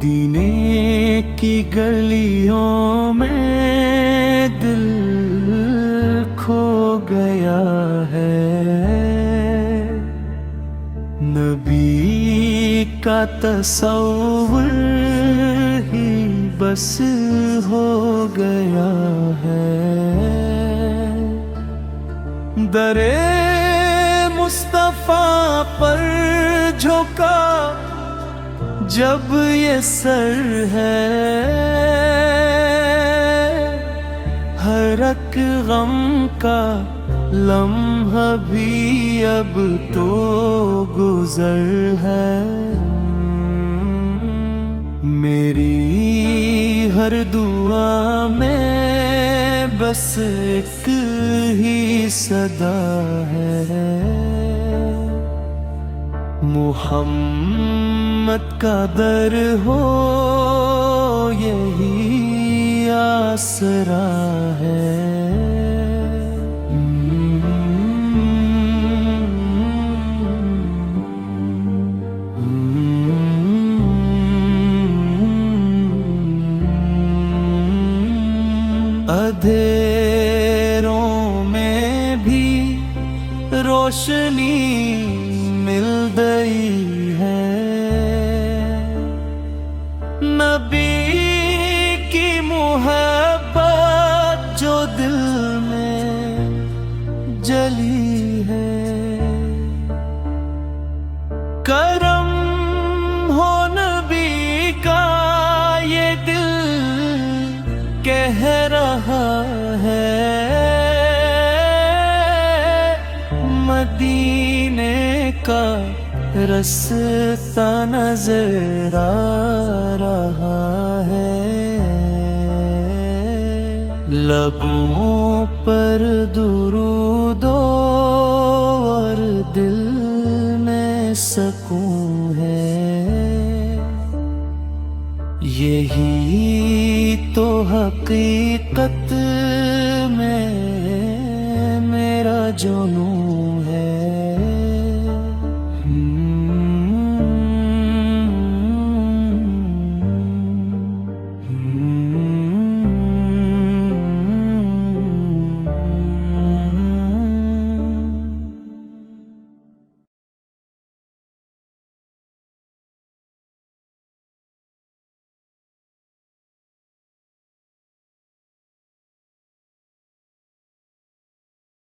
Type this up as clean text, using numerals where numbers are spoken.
मदीने की गलियों में दिल खो गया है। नबी का तस्वुर ही बस हो गया है। दरे मुस्तफा पर झुका जब ये सर है, हर एक गम का लम्हा भी अब तो गुजर है। मेरी हर दुआ में बस एक ही सदा है, मुहम्मद का दर हो यही आसरा है। अंधेरों में भी रोशनी मिल गई है। नबी की मोहब्बत जो दिल में जली है, करम हो नबी का ये दिल कह रहा है। मदीने का रास्ता नजर आ रहा है। लबों पर दुरूद और दिल में सुकून है। यही तो हकीकत में मेरा जुनून